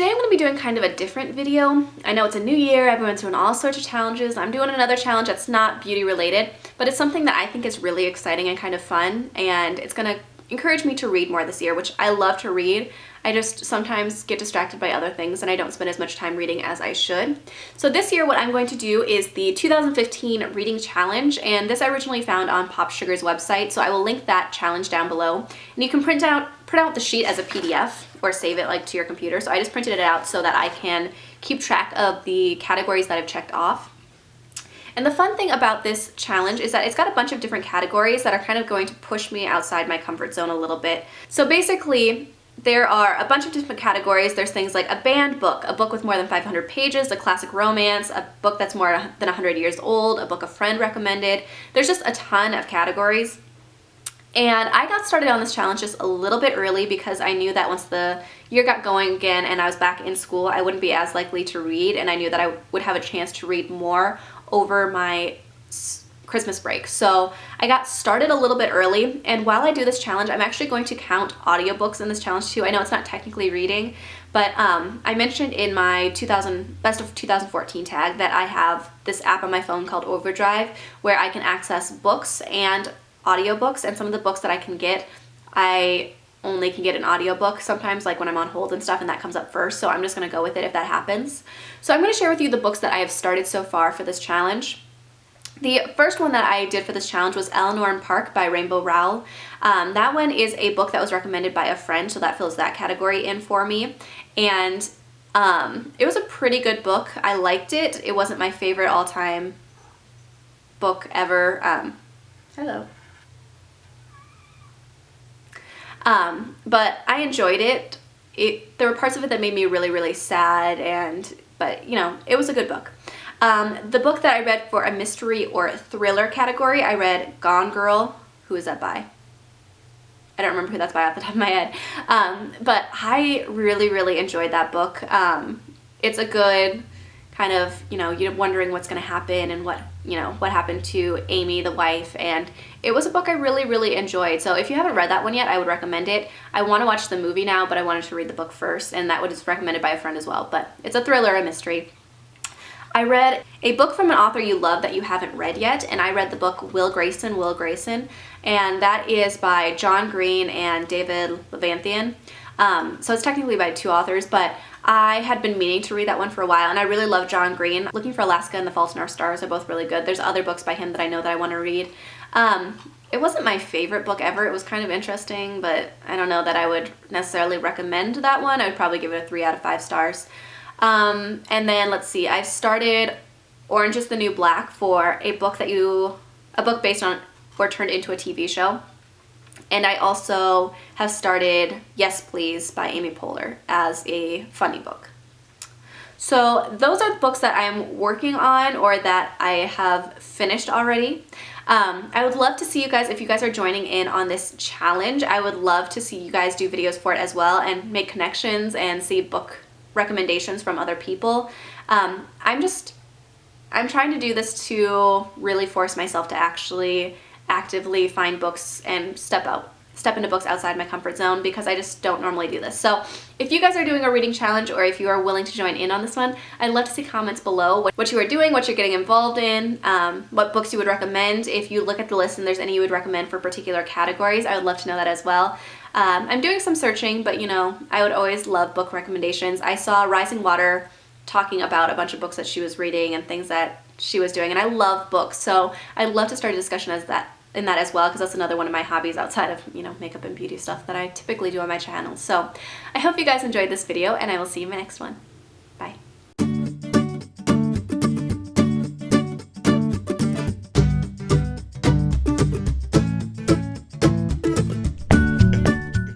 today I'm going to be doing kind of a different video. I know it's a new year, everyone's doing all sorts of challenges. I'm doing another challenge that's not beauty related, but it's something that I think is really exciting and kind of fun, and it's going to encourage me to read more this year, which I love to read. I just sometimes get distracted by other things and I don't spend as much time reading as I should. So this year what I'm going to do is the 2015 reading challenge, and this I originally found on Pop Sugar's website, so I will link that challenge down below. And you can print out the sheet as a PDF or save it like to your computer. So I just printed it out so that I can keep track of the categories that I've checked off. And the fun thing about this challenge is that it's got a bunch of different categories that are kind of going to push me outside my comfort zone a little bit. So basically, there are a bunch of different categories. There's things like a banned book, a book with more than 500 pages, a classic romance, a book that's more than 100 years old, a book a friend recommended. There's just a ton of categories. And I got started on this challenge just a little bit early because I knew that once the year got going again and I was back in school, I wouldn't be as likely to read, and I knew that I would have a chance to read more over my Christmas break. So I got started a little bit early, and while I do this challenge, I'm actually going to count audiobooks in this challenge too. I know it's not technically reading, but I mentioned in my best of 2014 tag that I have this app on my phone called Overdrive where I can access books and audiobooks, and some of the books that I can get, I only can get an audiobook sometimes, like when I'm on hold and stuff, and that comes up first, so I'm just going to go with it if that happens. So I'm going to share with you the books that I have started so far for this challenge. The first one that I did for this challenge was Eleanor and Park by Rainbow Rowell. That one is a book that was recommended by a friend, so that fills that category in for me. And it was a pretty good book. I liked it. It wasn't my favorite all-time book ever. Hello. But I enjoyed it. There were parts of it that made me really, really sad, but you know, it was a good book. The book that I read for a mystery or thriller category, I read Gone Girl. Who is that by? I don't remember who that's by off the top of my head. But I really, really enjoyed that book. It's a good kind of, you know, you're wondering what's going to happen and what happened to Amy, the wife, and it was a book I really, really enjoyed. So if you haven't read that one yet, I would recommend it. I want to watch the movie now, but I wanted to read the book first, and that was recommended by a friend as well. But it's a thriller, a mystery. I read a book from an author you love that you haven't read yet, and I read the book Will Grayson, and that is by John Green and David Levithan. So it's technically by two authors, but I had been meaning to read that one for a while, and I really love John Green. Looking for Alaska and The Fault in Our Stars are both really good. There's other books by him that I know that I want to read. It wasn't my favorite book ever. It was kind of interesting, but I don't know that I would necessarily recommend that one. I would probably give it a 3 out of 5 stars. And then let's see, I've started Orange is the New Black for a book based on or turned into a TV show. And I also have started Yes Please by Amy Poehler as a funny book. So those are the books that I'm working on or that I have finished already. I would love to see you guys, if you guys are joining in on this challenge, I would love to see you guys do videos for it as well and make connections and see book recommendations from other people. I'm trying to do this to really force myself to actually actively find books and step into books outside my comfort zone, because I just don't normally do this. So if you guys are doing a reading challenge, or if you are willing to join in on this one, I'd love to see comments below what you are doing, what you're getting involved in, what books you would recommend. If you look at the list and there's any you would recommend for particular categories, I would love to know that as well. I'm doing some searching, but you know, I would always love book recommendations. I saw Rising Water talking about a bunch of books that she was reading and things that she was doing, and I love books, so I'd love to start a discussion in that as well, because that's another one of my hobbies outside of, you know, makeup and beauty stuff that I typically do on my channel. So I hope you guys enjoyed this video, and I will see you in my next one.